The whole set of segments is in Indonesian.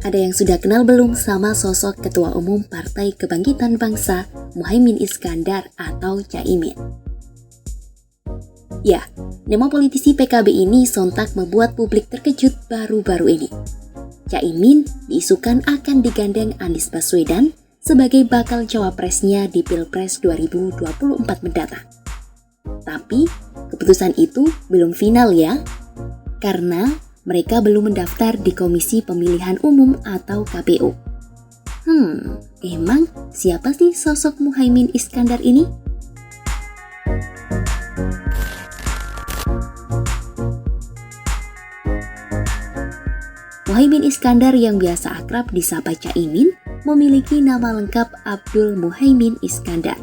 Ada yang sudah kenal belum sama sosok Ketua Umum Partai Kebangkitan Bangsa Muhaimin Iskandar atau Caimin? Ya, nama politisi PKB ini sontak membuat publik terkejut baru-baru ini. Caimin diisukan akan digandeng Anies Baswedan sebagai bakal cawapresnya di Pilpres 2024 mendatang. Tapi, keputusan itu belum final ya, karena mereka belum mendaftar di Komisi Pemilihan Umum atau KPU. Emang siapa sih sosok Muhaimin Iskandar ini? Muhaimin Iskandar yang biasa akrab disapa Caimin memiliki nama lengkap Abdul Muhaimin Iskandar.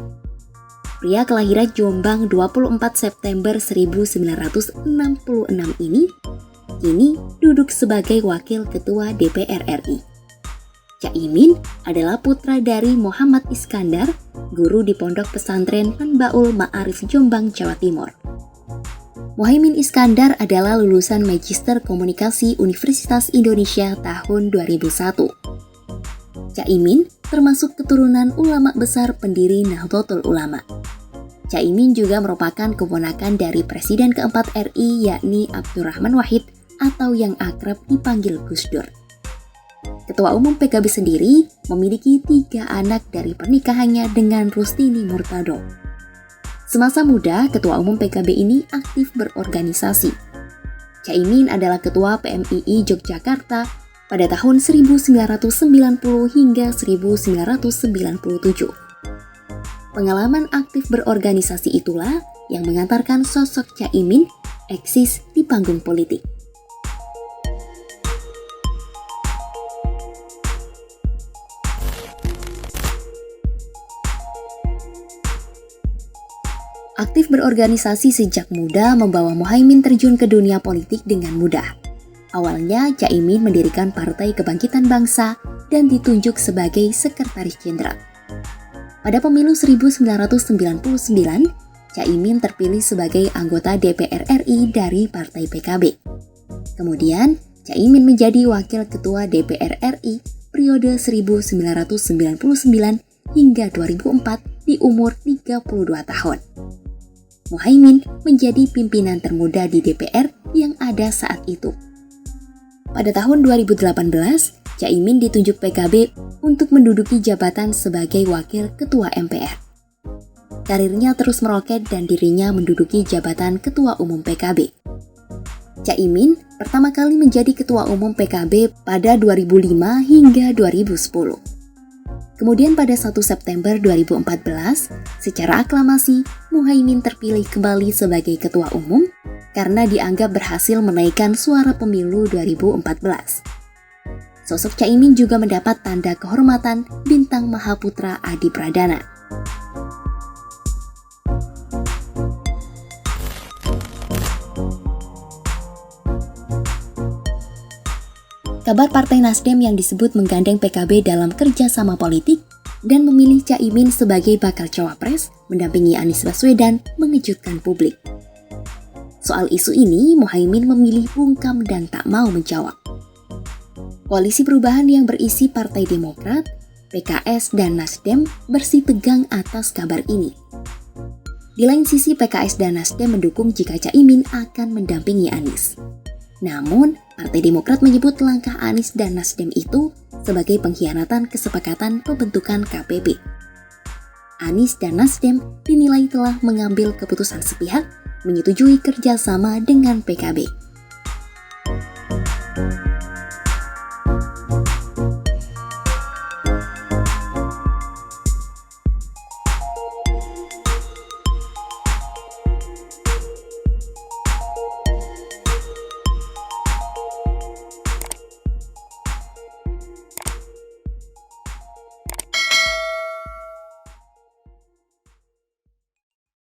Pria kelahiran Jombang 24 September 1966 ini kini duduk sebagai Wakil Ketua DPR RI. Caimin adalah putra dari Muhammad Iskandar, guru di Pondok Pesantren Manbaul Ma'arif Jombang, Jawa Timur. Muhaimin Iskandar adalah lulusan Magister Komunikasi Universitas Indonesia tahun 2001. Caimin termasuk keturunan ulama besar pendiri Nahdlatul Ulama. Caimin juga merupakan keponakan dari Presiden keempat RI yakni Abdurrahman Wahid atau yang akrab dipanggil Gus Dur. Ketua Umum PKB sendiri memiliki 3 anak dari pernikahannya dengan Rustini Murtado. Semasa muda, Ketua Umum PKB ini aktif berorganisasi. Caimin adalah Ketua PMII Yogyakarta pada tahun 1990 hingga 1997. Pengalaman aktif berorganisasi itulah yang mengantarkan sosok Caimin eksis di panggung politik. Aktif berorganisasi sejak muda membawa Muhaimin terjun ke dunia politik dengan mudah. Awalnya, Caimin mendirikan Partai Kebangkitan Bangsa dan ditunjuk sebagai Sekretaris Jenderal. Pada pemilu 1999, Caimin terpilih sebagai anggota DPR RI dari Partai PKB. Kemudian, Caimin menjadi Wakil Ketua DPR RI periode 1999 hingga 2004 di umur 32 tahun. Muhaimin menjadi pimpinan termuda di DPR yang ada saat itu. Pada tahun 2018, Caimin ditunjuk PKB untuk menduduki jabatan sebagai Wakil Ketua MPR. Karirnya terus meroket dan dirinya menduduki jabatan Ketua Umum PKB. Caimin pertama kali menjadi Ketua Umum PKB pada 2005 hingga 2010. Kemudian pada 1 September 2014, secara aklamasi, Muhaimin terpilih kembali sebagai Ketua Umum karena dianggap berhasil menaikkan suara pemilu 2014. Sosok Caimin juga mendapat tanda kehormatan Bintang Mahaputra Adi Pradana. Kabar Partai Nasdem yang disebut menggandeng PKB dalam kerjasama politik dan memilih Caimin sebagai bakal cawapres mendampingi Anies Baswedan mengejutkan publik. Soal isu ini, Muhaimin memilih bungkam dan tak mau menjawab. Koalisi perubahan yang berisi Partai Demokrat, PKS, dan Nasdem bersitegang atas kabar ini. Di lain sisi, PKS dan Nasdem mendukung jika Caimin akan mendampingi Anies. Namun, Partai Demokrat menyebut langkah Anies dan Nasdem itu sebagai pengkhianatan kesepakatan pembentukan KPP. Anies dan Nasdem dinilai telah mengambil keputusan sepihak menyetujui kerjasama dengan PKB.